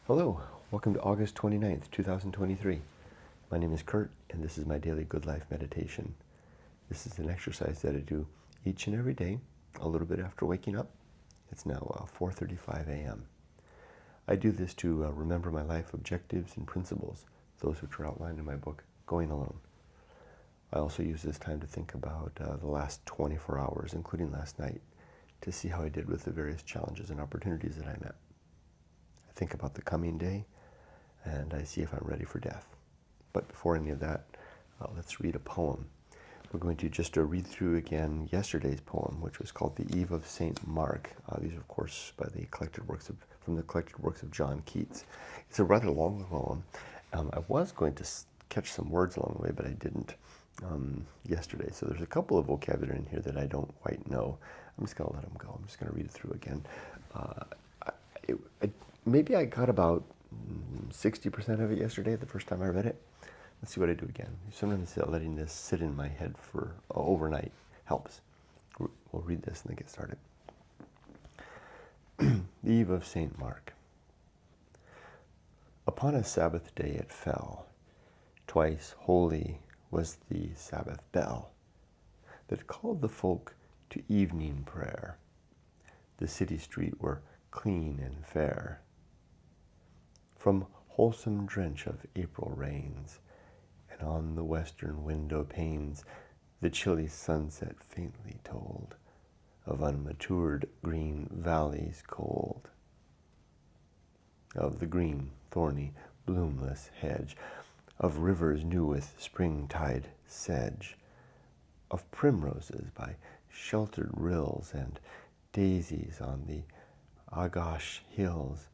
Hello, welcome to August 29th, 2023. My name is Kurt, and this is my daily Good Life meditation. This is an exercise that I do each and every day, a little bit after waking up. It's now 4:35 a.m. I do this to remember my life objectives and principles, those which are outlined in my book, Going Alone. I also use this time to think about the last 24 hours, including last night, to see how I did with the various challenges and opportunities that I met. I think about the coming day, and I see if I'm ready for death. But before any of that, let's read a poem. We're going to just read through again yesterday's poem, which was called The Eve of St. Mark. These are, of course, from the collected works of John Keats. It's a rather long poem. I was going to catch some words along the way, but I didn't yesterday. So there's a couple of vocabulary in here that I don't quite know. I'm just going to let them go. I'm just going to read it through again. Maybe I got about 60% of it yesterday, the first time I read it. Let's see what I do again. Sometimes letting this sit in my head for overnight helps. We'll read this and then get started. The Eve of St. Mark. Upon a Sabbath day it fell. Twice holy was the Sabbath bell that called the folk to evening prayer. The city street were clean and fair. From wholesome drench of April rains, and on the western window panes the chilly sunset faintly told of unmatured green valleys cold, of the green, thorny, bloomless hedge, of rivers new with springtide sedge, of primroses by sheltered rills and daisies on the Agash hills.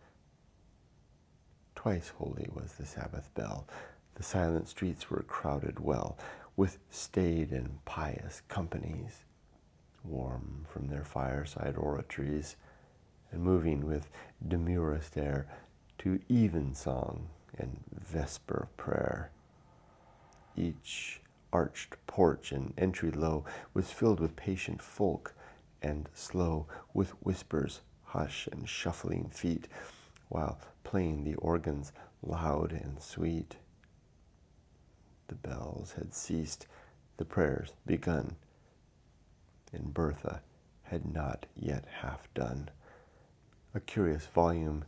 Twice holy was the Sabbath bell. The silent streets were crowded well with staid and pious companies, warm from their fireside oratories, and moving with demurest air to evensong and vesper prayer. Each arched porch and entry low was filled with patient folk, and slow with whispers, hush, and shuffling feet, while playing the organs loud and sweet. The bells had ceased, the prayers begun, and Bertha had not yet half done. A curious volume,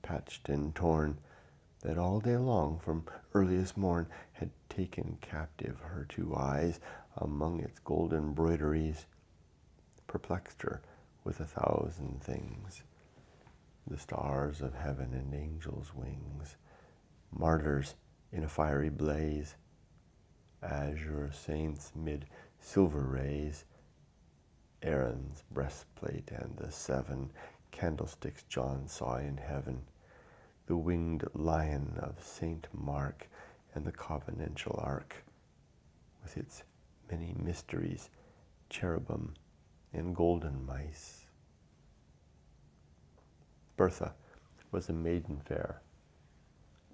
patched and torn, that all day long from earliest morn had taken captive her two eyes among its golden broideries, perplexed her with 1,000 things. The stars of heaven and angels' wings, martyrs in a fiery blaze, azure saints mid silver rays, Aaron's breastplate and the 7 candlesticks John saw in heaven, the winged lion of St. Mark, and the covenantal ark, with its many mysteries, cherubim and golden mice. Bertha was a maiden fair,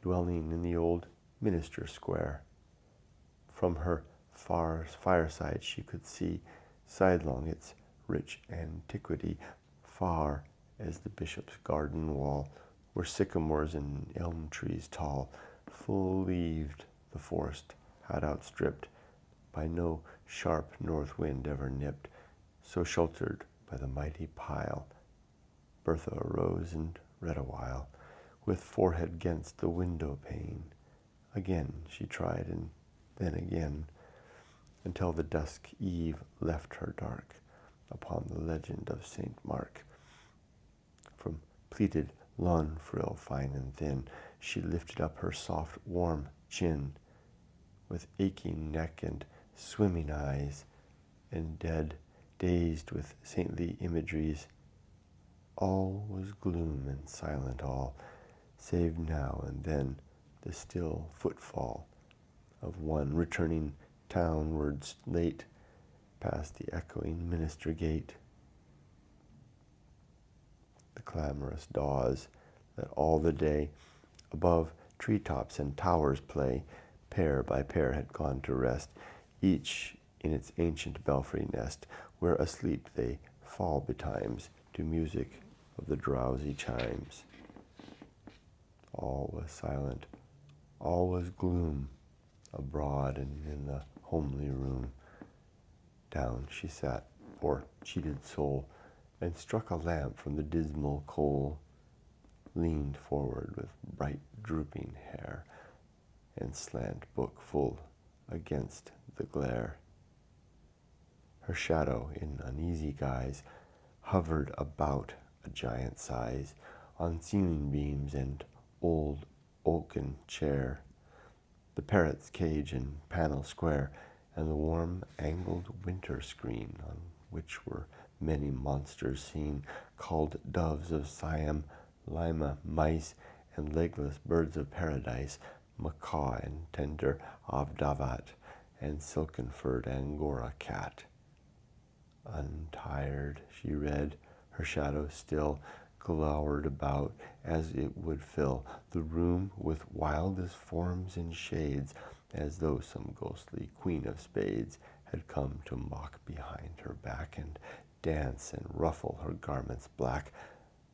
dwelling in the old minster square. From her far fireside she could see sidelong its rich antiquity, far as the bishop's garden wall, where sycamores and elm trees tall, full-leaved, the forest had outstripped, by no sharp north wind ever nipped, so sheltered by the mighty pile. Bertha arose and read awhile, with forehead 'gainst the window pane. Again she tried, and then again, until the dusk eve left her dark upon the legend of St. Mark. From pleated lawn frill fine and thin, she lifted up her soft warm chin, with aching neck and swimming eyes, and dazed with saintly imageries. All was gloom and silent all, save now and then the still footfall of one returning townwards late, past the echoing minster gate. The clamorous daws that all the day above treetops and towers play, pair by pair had gone to rest, each in its ancient belfry nest, where asleep they fall betimes to music of the drowsy chimes. All was silent, all was gloom, abroad and in the homely room. Down she sat, poor cheated soul, and struck a lamp from the dismal coal, leaned forward with bright drooping hair, and slant book full against the glare. Her shadow in uneasy guise hovered about a giant size on ceiling beams and old oaken chair, the parrot's cage and panel square, and the warm angled winter screen on which were many monsters seen, called doves of Siam, lima mice, and legless birds of paradise, macaw and tender avdavat, and silken-furred Angora cat. Untired, she read, her shadow still glowered about as it would fill the room with wildest forms and shades, as though some ghostly queen of spades had come to mock behind her back and dance and ruffle her garments black.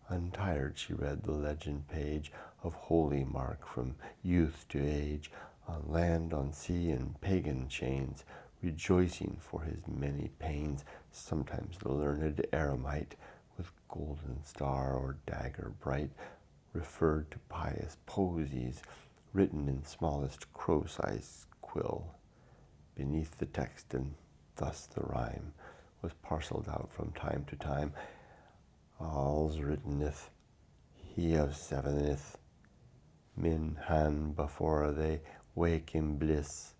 Untired, she read the legend page of holy mark from youth to age, on land, on sea, and pagan chains, rejoicing for his many pains, sometimes the learned eremite, with golden star or dagger bright, referred to pious posies, written in smallest crow-sized quill. Beneath the text, and thus the rhyme was parcelled out from time to time. All's writteneth, he of seveneth, min han before they wake in bliss,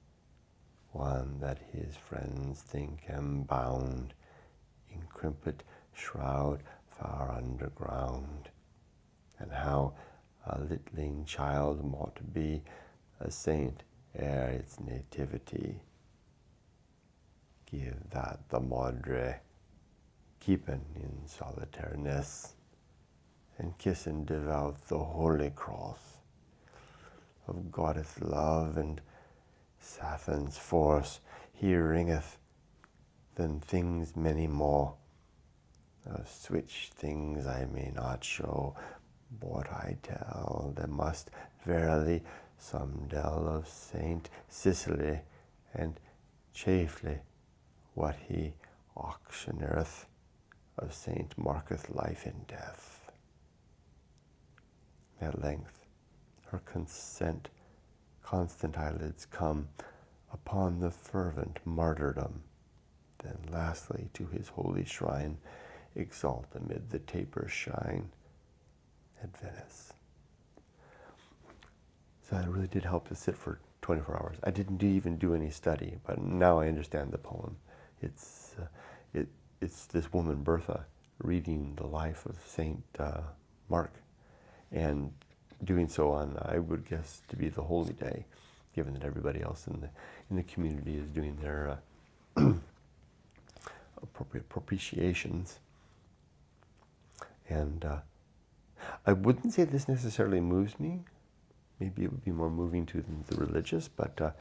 one that his friends think him bound in crimpet shroud far underground, and how a littling child mought be a saint ere its nativity. Give that the madre, keepin in solitariness, and kissin devout the holy cross of goddess love and Sathan's force. He ringeth than things many more, of which things I may not show, but I tell there must verily some dell of Saint Cicely, and chiefly what he auctioneereth of Saint Marketh life and death. At length her constant eyelids come upon the fervent martyrdom, then lastly to his holy shrine exalt amid the taper shine at Venice. So it really did help to sit for 24 hours. I didn't even do any study, but now I understand the poem. It's this woman, Bertha, reading the life of Saint Mark, and doing so on, I would guess, to be the holy day, given that everybody else in the community is doing their appropriate propitiations. And I wouldn't say this necessarily moves me. Maybe it would be more moving to the religious, but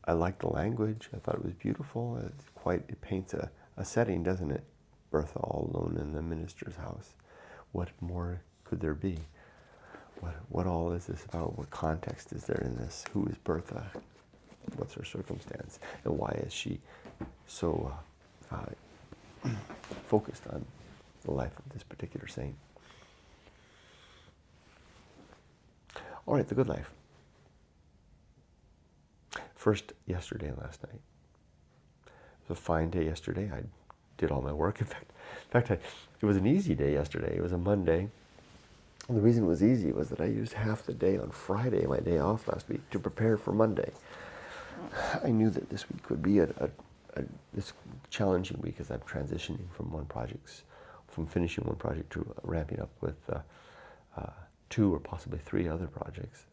I like the language. I thought it was beautiful. It paints a setting, doesn't it? Bertha all alone in the minister's house. What more could there be? What all is this about? What context is there in this? Who is Bertha? What's her circumstance? And why is she so focused on the life of this particular saint? All right, the good life. First, yesterday and last night. It was a fine day yesterday. I did all my work. In fact, it was an easy day yesterday. It was a Monday. And the reason it was easy was that I used half the day on Friday, my day off last week, to prepare for Monday. I knew that this week would be this challenging week as I'm transitioning from finishing one project to ramping up with 2 or possibly 3 other projects.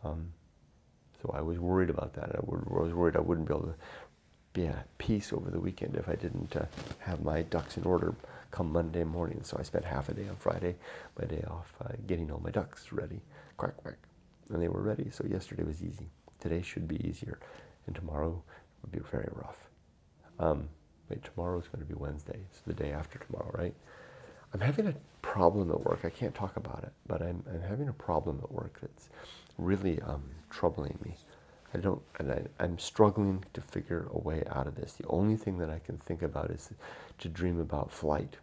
So I was worried about that. I was worried I wouldn't be able to be at peace over the weekend if I didn't have my ducks in order come Monday morning. So I spent half a day on Friday, my day off, getting all my ducks ready. Quack, quack. And they were ready, so yesterday was easy. Today should be easier, and tomorrow would be very rough. Tomorrow's going to be Wednesday. It's the day after tomorrow, right? I'm having a problem at work. I can't talk about it, but I'm having a problem at work that's really troubling me. I'm struggling to figure a way out of this. The only thing that I can think about is to dream about flight.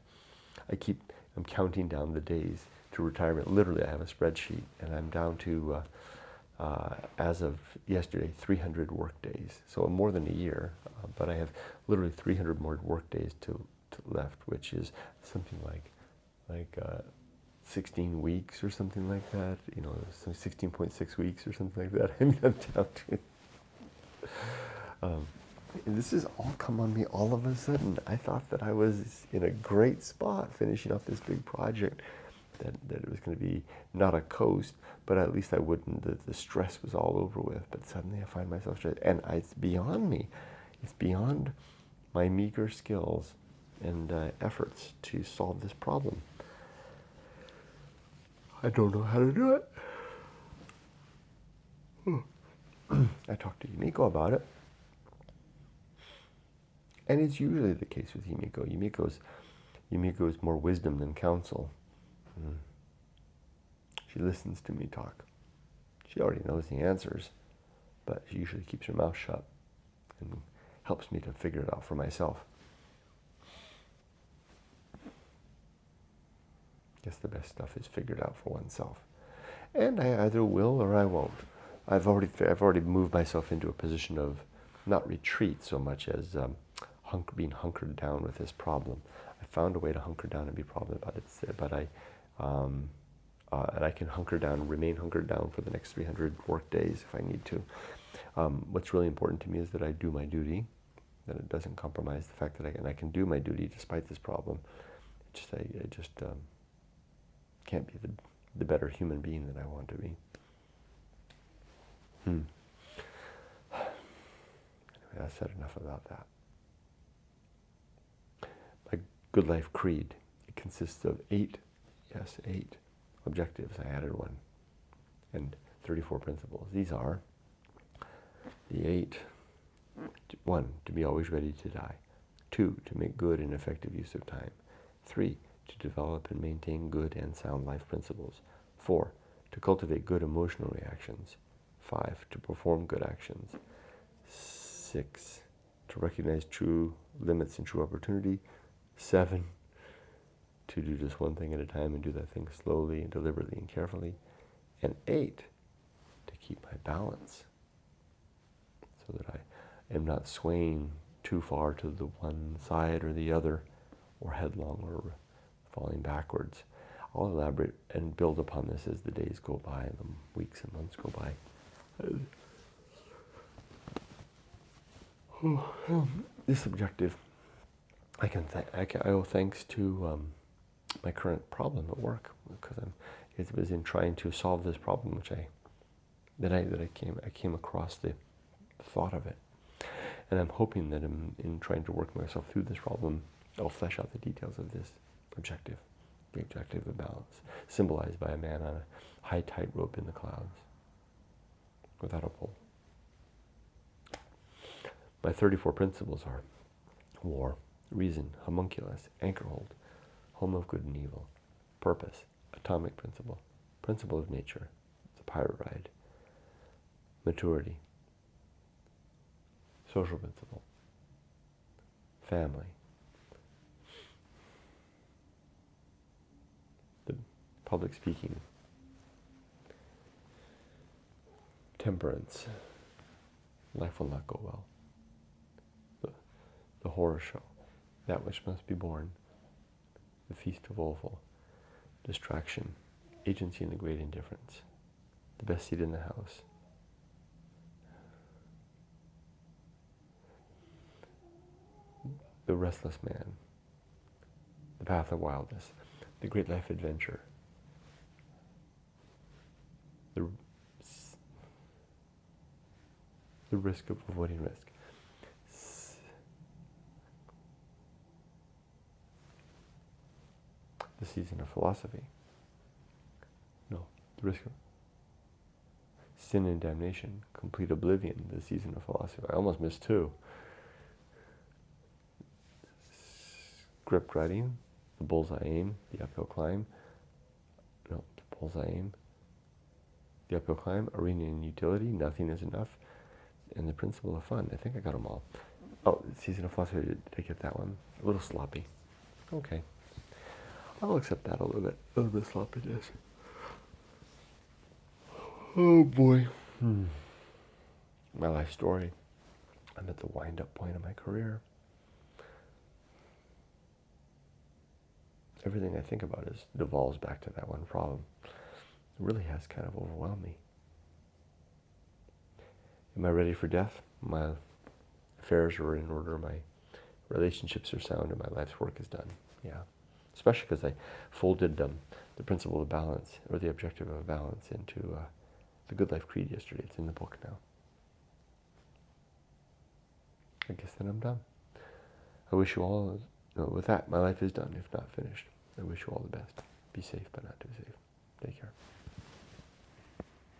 I'm counting down the days to retirement. Literally, I have a spreadsheet, and I'm down to, as of yesterday, 300 work days. So more than a year, but I have literally 300 more work days to left, which is something like 16 weeks or something like that. You know, some 16.6 weeks or something like that. I mean, I'm down to. This has all come on me all of a sudden. I thought that I was in a great spot finishing off this big project, that it was going to be not a coast, but at least I wouldn't, the stress was all over with. But suddenly I find myself stressed, and it's beyond me. It's beyond my meager skills and efforts to solve this problem. I don't know how to do it. I talked to Yumiko about it. And it's usually the case with Yumiko. Yumiko's more wisdom than counsel. She listens to me talk. She already knows the answers, but she usually keeps her mouth shut and helps me to figure it out for myself. I guess the best stuff is figured out for oneself. And I either will or I won't. I've already moved myself into a position of not retreat so much as being hunkered down with this problem. I found a way to hunker down and be problem about it, but and I can hunker down, remain hunkered down for the next 300 work days if I need to. What's really important to me is that I do my duty, that it doesn't compromise the fact that I can do my duty despite this problem. I just can't be the better human being that I want to be. Anyway, I said enough about that. My Good Life Creed, it consists of 8 objectives. I added 1, and 34 principles. These are the 8. 1, to be always ready to die. 2, to make good and effective use of time. 3, to develop and maintain good and sound life principles. 4, to cultivate good emotional reactions. 5, to perform good actions. 6, to recognize true limits and true opportunity. 7, to do just one thing at a time and do that thing slowly and deliberately and carefully. And 8, to keep my balance so that I am not swaying too far to the one side or the other, or headlong or falling backwards. I'll elaborate and build upon this as the days go by and the weeks and months go by. This objective, I owe thanks to my current problem at work, because it was in trying to solve this problem that I came across the thought of it, and I'm hoping that in trying to work myself through this problem, I'll flesh out the details of this objective, the objective of balance, symbolized by a man on a high tightrope in the clouds, without a pole. My 34 principles are war, reason, homunculus, Anchorhold, home of good and evil, purpose, atomic principle, principle of nature, the pirate ride, maturity, social principle, family, the public speaking, temperance, life will not go well, the horror show, that which must be born, the feast of offal, distraction, agency in the great indifference, the best seat in the house, the restless man, the path of wildness, the great life adventure, the risk of avoiding risk, the season of philosophy, the risk of sin and damnation, complete oblivion, the season of philosophy. I almost missed 2. Script writing, the bullseye aim, the uphill climb. No, the bullseye aim, the uphill climb, arena and utility, nothing is enough, and the principle of fun. I think I got them all. Oh, seasonal philosophy, did I get that one? A little sloppy. Okay. I'll accept that a little bit sloppiness. Oh boy. My life story. I'm at the wind-up point of my career. Everything I think about devolves back to that one problem. It really has kind of overwhelmed me. Am I ready for death? My affairs are in order, my relationships are sound, and my life's work is done. Yeah. Especially because I folded the principle of balance, or the objective of balance, into the Good Life Creed yesterday. It's in the book now. I guess then I'm done. I wish you all, with that, my life is done, if not finished. I wish you all the best. Be safe, but not too safe.